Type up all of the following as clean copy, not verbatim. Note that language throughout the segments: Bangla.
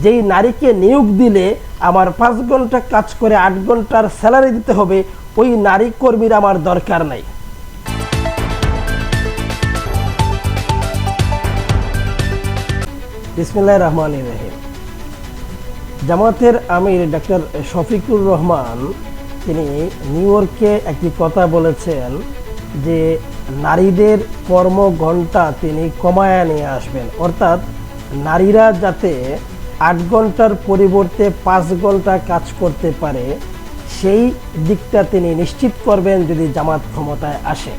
যেই নারীকে নিয়োগ দিলে আমার 5 ঘন্টা কাজ করে 8 ঘন্টার স্যালারি দিতে হবে, ওই নারী কর্মীর আমার দরকার নাই। বিসমিল্লাহির রহমানির রহিম। জামাতের আমির ডক্টর শফিকুর রহমান তিনি নিউ ইয়র্কে একটি কথা বলেছেন যে নারীদের কর্মঘণ্টা তিনি কমায়া নিয়ে আসবেন, অর্থাৎ নারীরা যাতে 8 ঘন্টার পরিবর্তে 5 ঘন্টা কাজ করতে পারে সেই দিকটা তিনি নিশ্চিত করবেন যদি জামাত ক্ষমতায় আসে।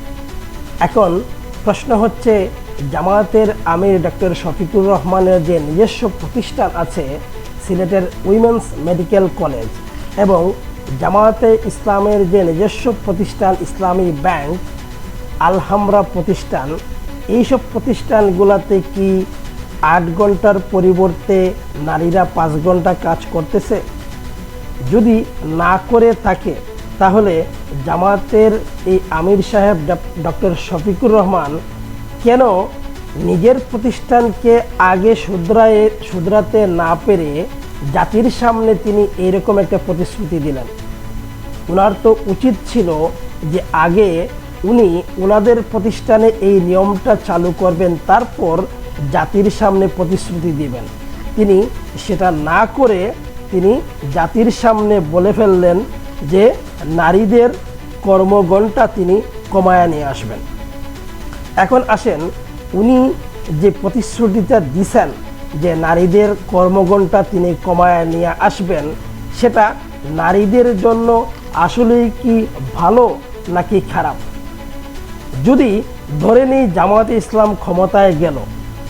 এখন প্রশ্ন হচ্ছে, জামাতের আমির ডক্টর শফিকুর রহমানের যে নিজস্ব প্রতিষ্ঠান আছে সিলেটের উইমেন্স মেডিকেল কলেজ এবং জামায়াতে ইসলামের যে নিজস্ব প্রতিষ্ঠান ইসলামী ব্যাংক, আলহামরা প্রতিষ্ঠান, এইসব প্রতিষ্ঠানগুলোতে কি 8 ঘন্টার পরিবর্তে নারীরা 5 ঘন্টা কাজ করতেছে? যদি না করে থাকে তাহলে জামাতের এই আমির সাহেব ডক্টর শফিকুর রহমান কেন নিজের প্রতিষ্ঠানকে আগে শুধরাতে না পেরে জাতির সামনে তিনি এরকম একটা প্রতিশ্রুতি দিলেন? ওনার তো উচিত ছিল যে আগে উনি ওনাদের প্রতিষ্ঠানে এই নিয়মটা চালু করবেন, তারপর জাতির সামনে প্রতিশ্রুতি দিবেন। তিনি সেটা না করে তিনি জাতির সামনে বলে ফেললেন যে নারীদের কর্মঘণ্টা তিনি কমায়া নিয়ে আসবেন। এখন আসেন, উনি যে প্রতিশ্রুতিটা দিছেন যে নারীদের কর্মঘণ্টা তিনি কমায়া নিয়ে আসবেন, সেটা নারীদের জন্য আসলেই কি ভালো নাকি খারাপ? যদি ধরে নিই জামায়াতে ইসলাম ক্ষমতায় গেল,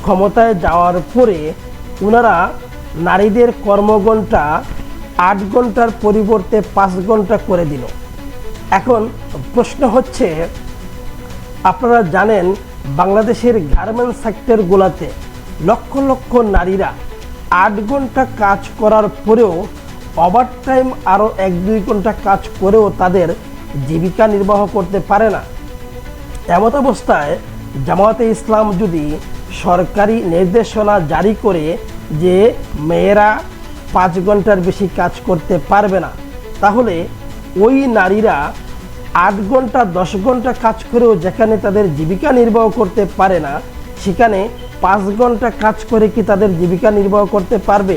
ক্ষমতায় যাওয়ার পরে ওনারা নারীদের কর্মঘণ্টা 8 ঘন্টার পরিবর্তে 5 ঘন্টা করে দিল। এখন প্রশ্ন হচ্ছে, আপনারা জানেন বাংলাদেশের গার্মেন্টস সেক্টরগুলোতে লক্ষ লক্ষ নারীরা 8 ঘন্টা কাজ করার পরেও ওভারটাইম আরও 1-2 ঘন্টা কাজ করেও তাদের জীবিকা নির্বাহ করতে পারে না। এমত অবস্থায় জামায়াতে ইসলাম যদি সরকারি নির্দেশনা জারি করে যে মেয়েরা 5 ঘন্টার বেশি কাজ করতে পারবে না, তাহলে ওই নারীরা 8 ঘন্টা 10 ঘন্টা কাজ করেও যেখানে তাদের জীবিকা নির্বাহ করতে পারে না, সেখানে 5 ঘন্টা কাজ করে কি তাদের জীবিকা নির্বাহ করতে পারবে?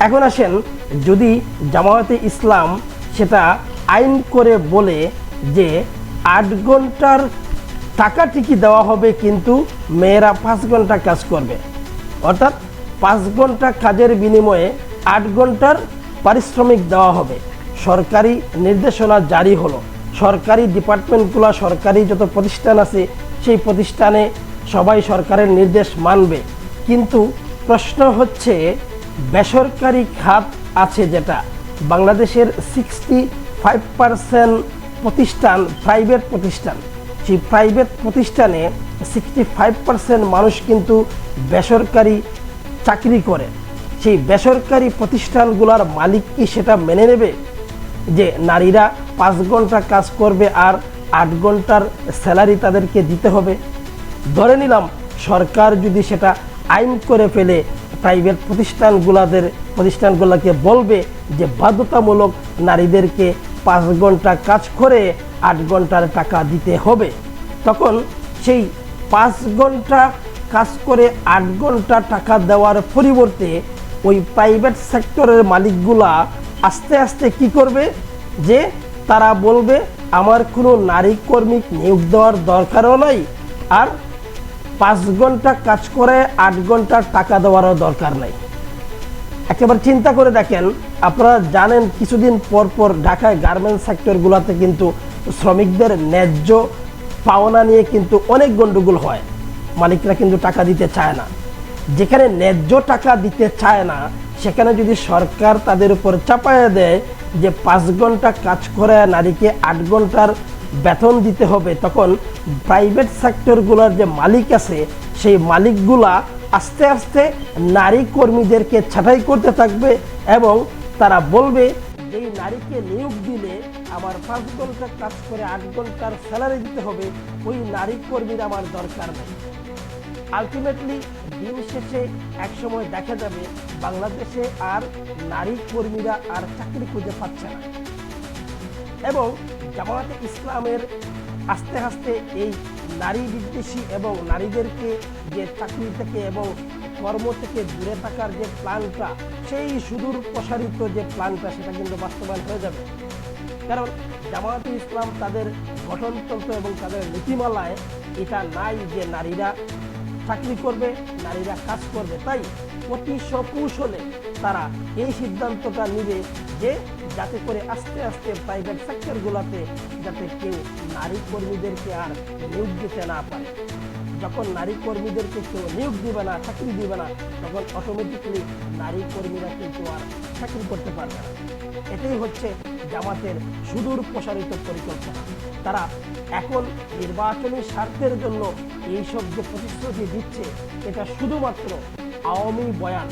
এখন আসেন, যদি জামায়াতে ইসলাম সেটা আইন করে বলে যে 8 ঘন্টার টাকা ঠিকই দেওয়া হবে কিন্তু মেয়েরা 5 ঘন্টা কাজ করবে, অর্থাৎ 5 ঘন্টা কাজের বিনিময়ে 8 ঘন্টার পারিশ্রমিক দেওয়া হবে। সরকারি নির্দেশনা জারি হলো, সরকারি ডিপার্টমেন্টগুলো, সরকারি যত প্রতিষ্ঠান আছে সেই প্রতিষ্ঠানে সবাই সরকারের নির্দেশ মানবে। কিন্তু প্রশ্ন হচ্ছে, বেসরকারি খাত আছে যেটা বাংলাদেশের 65% প্রতিষ্ঠান প্রাইভেট প্রতিষ্ঠান, সেই প্রাইভেট প্রতিষ্ঠানে 65% মানুষ কিন্তু বেসরকারি চাকরি করে। সেই বেসরকারি প্রতিষ্ঠানগুলোর মালিক কি সেটা মেনে নেবে যে নারীরা 5 ঘন্টা কাজ করবে আর 8 ঘন্টার স্যালারি তাদেরকে দিতে হবে? ধরে নিলাম সরকার যদি সেটা আইন করে ফেলে, প্রাইভেট প্রতিষ্ঠানগুলোকে বলবে যে বাধ্যতামূলক নারীদেরকে 5 ঘন্টা কাজ করে 8 ঘন্টার টাকা দিতে হবে, তখন সেই 5 ঘন্টা কাজ করে 8 ঘন্টা টাকা দেওয়ার পরিবর্তে ওই প্রাইভেট সেক্টরের মালিকগুলা আস্তে আস্তে কি করবে, যে তারা বলবে আমার কোনো নারী কর্মী নিয়োগ দেওয়ার দরকারও নাই, আর 5 ঘন্টা কাজ করে 8 ঘন্টার টাকা দেওয়ারও দরকার নাই। একেবারে চিন্তা করে দেখেন, আপনারা জানেন কিছুদিন পর পর ঢাকায় গার্মেন্টস সেক্টরগুলোতে কিন্তু শ্রমিকদের ন্যায্য পাওনা নিয়ে কিন্তু অনেক গণ্ডগোল হয়, মালিকরা কিন্তু টাকা দিতে চায় না। যেখানে ন্যায্য টাকা দিতে চায় না সেখানে যদি সরকার তাদের উপর চাপায়া দেয় যে 5 ঘন্টা কাজ করে নারীকে 8 ঘন্টার বেতন দিতে হবে, তখন প্রাইভেট সেক্টরগুলোর যে মালিক আছে সেই মালিকগুলা আস্তে আস্তে নারী কর্মীদেরকে ছাঁটাই করতে থাকবে এবং তারা বলবে এই নারীকে নিয়োগ দিলে আমার 5 ঘন্টা কাজ করে 8 ঘন্টার স্যালারি দিতে হবে, ওই নারী কর্মীর আমার দরকার নেই। আলটিমেটলি দিন শেষে একসময় দেখা যাবে বাংলাদেশে আর নারী কর্মীরা আর চাকরি খুঁজে পাচ্ছে না এবং জামায়াতে ইসলামের আস্তে আস্তে এই নারী বিদ্বেষী এবং নারীদেরকে যে চাকরি থেকে এবং কর্ম থেকে দূরে থাকার যে প্ল্যানটা, সেই সুদূর প্রসারিত যে প্ল্যানটা, সেটা কিন্তু বাস্তবায়ন হয়ে যাবে। কারণ জামায়াতে ইসলাম তাদের গঠনতন্ত্র এবং তাদের নীতিমালায় এটা নাই যে নারীরা চাকরি করবে, নারীরা কাজ করবে। তাই অতি সকৌশলে তারা এই সিদ্ধান্তটা নেবে যে যাতে করে আস্তে আস্তে প্রাইভেট সেক্টরগুলোতে যাতে কেউ নারী কর্মীদেরকে আর নিয়োগ দিতে না পারে। যখন নারী কর্মীদেরকে কেউ নিয়োগ দিবে না, চাকরি দিবে না, তখন অটোমেটিকলি নারী কর্মীরা কিন্তু আর চাকরি করতে পারবে না। এটাই হচ্ছে জামাতের সুদূর প্রসারিত পরিকল্পনা। তারা এখন নির্বাচনী স্বার্থের জন্য এইসব যে প্রতিশ্রুতি দিচ্ছে, এটা শুধুমাত্র আওয়ামী বয়ান।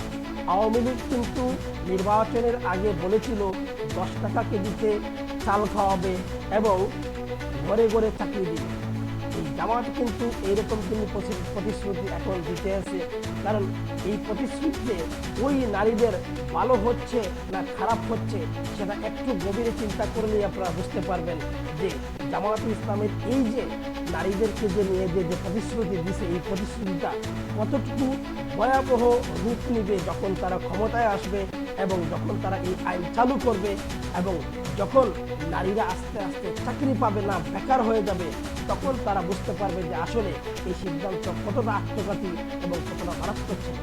আওয়ামী লীগ কিন্তু নির্বাচনের আগে বলেছিল 10 টাকা কেজিতে চাল খাওয়াবে এবং ঘরে ঘরে চাকরি দিবে। এই জামাত কিন্তু এইরকম কিন্তু প্রতিশ্রুতি এখন দিতে আছে। কারণ এই প্রতিশ্রুতিতে ওই নারীদের ভালো হচ্ছে না খারাপ হচ্ছে, সেটা একটু গভীরে চিন্তা করলেই আপনারা বুঝতে পারবেন যে জামায়াতে ইসলামের এই যে নারীদেরকে যে নিয়ে যে প্রতিশ্রুতি দিছে, এই প্রতিশ্রুতিটা কতটুকু ভয়াবহ রূপ নিবে যখন তারা ক্ষমতায় আসবে এবং যখন তারা এই আইন চালু করবে এবং যখন নারীরা আস্তে আস্তে চাকরি পাবে না, বেকার হয়ে যাবে, তখন তারা বুঝতে পারবে যে আসলে এই সিদ্ধান্ত কতটা আত্মঘাতী এবং কতটা মারাত্মক ছিল।